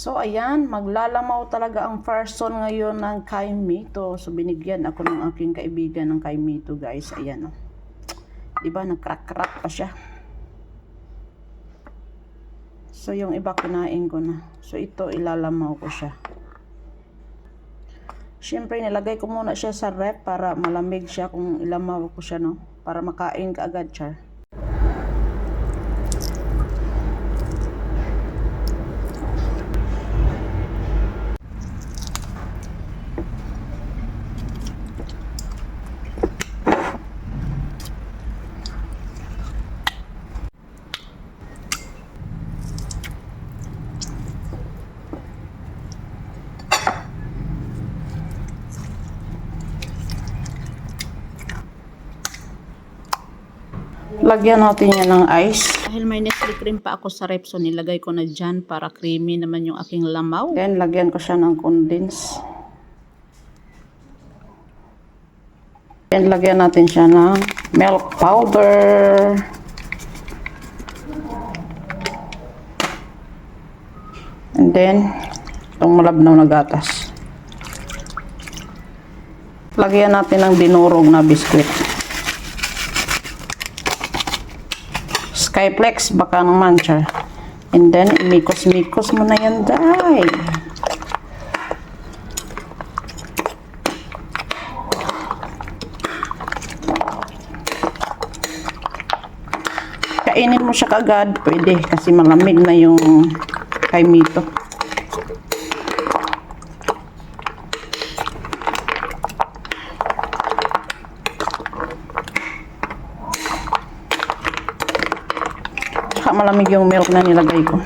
So, ayan, maglalamaw talaga ang person ngayon ng Kaimito. So, binigyan ako ng aking kaibigan ng Kaimito, guys. Ayan, oh. Diba, nagkrak-krak pa siya. So, yung iba kinain ko na. So, ito, ilalamaw ko siya. Siyempre, nilagay ko muna siya sa rep para malamig siya kung ilamaw ko siya, no? Para makain ka agad, char. Lagyan natin yan ng ice. Dahil may Nestle cream pa ako sa rep, so nilagay ko na dyan para creamy naman yung aking lamaw. Then, lagyan ko siya ng condense. Then, lagyan natin siya ng milk powder. And then, itong malabnaw na gatas. Lagyan natin ng dinurog na biskwit. Skyflex, baka naman siya. And then, imikos-mikos mo na yan, day. Kainin mo siya kagad, pwede, kasi malamig na yung Kaimito. Malamig yung milk na nilagay ko.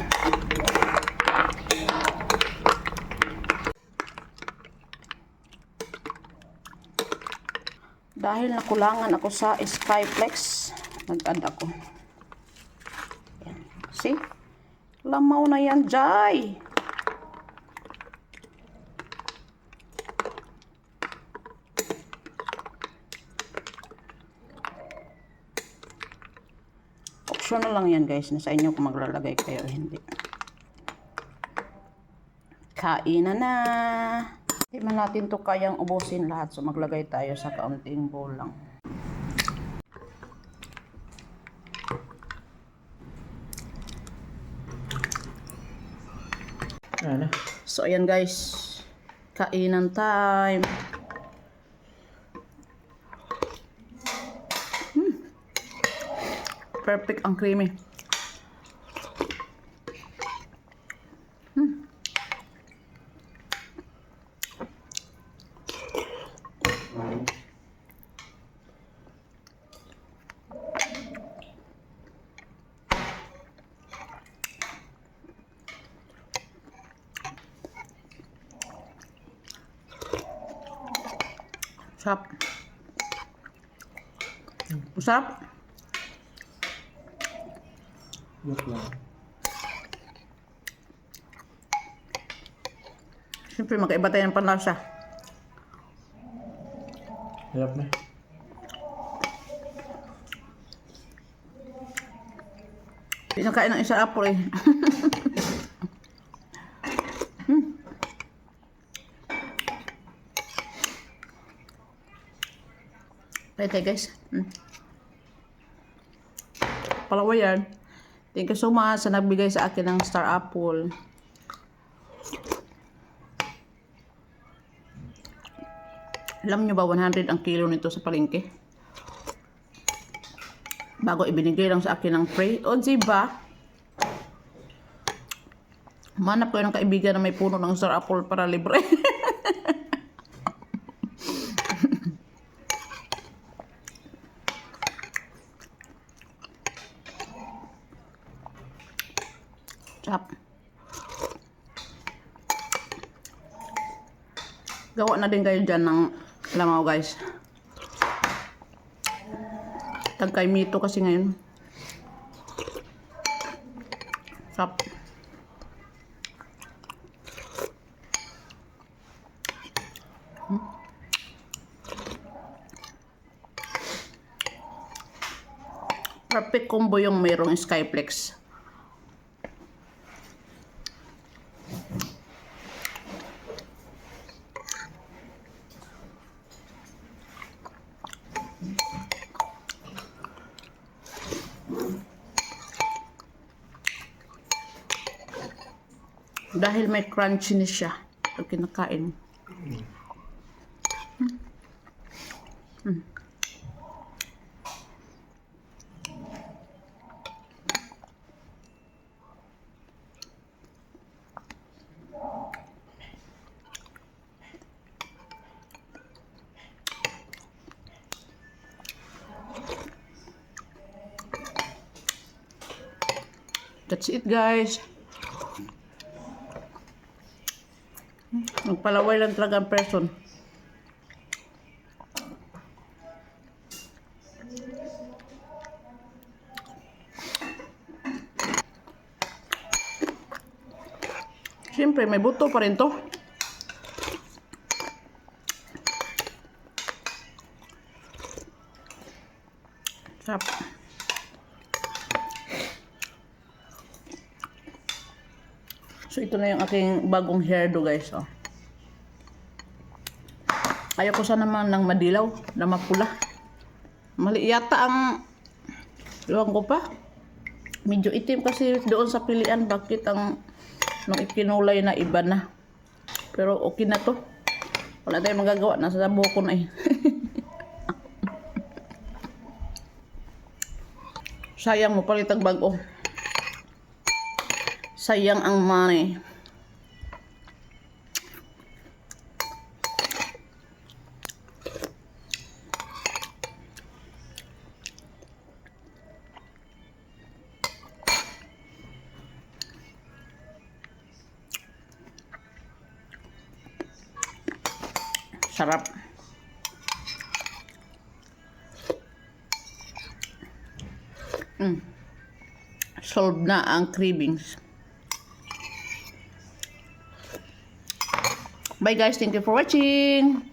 Dahil nakulangan ako sa Skyflex, nag-add ako. Yan. See? Lamaw na yan, Jai! Optional lang yan, guys. Nasa inyo kung maglalagay kayo o hindi. Kain na. Hindi man natin to kayang ubusin lahat. So, maglagay tayo sa kaunting bowl lang. So, ayan, guys. Kainan time. Perfect ang creamy. Sarap. Masarap. Siyempre, magkaiba tayo ng panlasa. Hirap na. Hindi na kain ng isa apple eh. Pwede guys. Palawa yan. Thank you so much sa nagbigay sa akin ng star apple. Alam nyo ba 100 ang kilo nito sa palengke? Bago ibinigay lang sa akin ng free. O diba? Manap ko ng kaibigan na may puno ng star apple para libre. Sarap. Gawa na din kayo dyan ng lamaw, guys. Tag Kaimito kasi ngayon. Sarap. Perfect combo yung mayroong Skyflex. Dahil may crunchiness siya. Pag kinakain. That's it, guys. Magpalaway lang talaga ang person. Siyempre, may buto pa rin to. Sarap. So, ito na yung aking bagong hairdo, guys. Oh. Ayaw ko sana naman ng madilaw, na mapula. Mali yata ang... Iwan ko pa. Medyo itim kasi doon sa pilian. Bakit ang... Nung ikinulay na iba na. Pero okay na to. Wala tayong magagawa. Nasa buhok ko na eh. Sayang mo palit ang bago. Sayang ang money. Sarap. Solve na ang cravings. Bye guys, thank you for watching.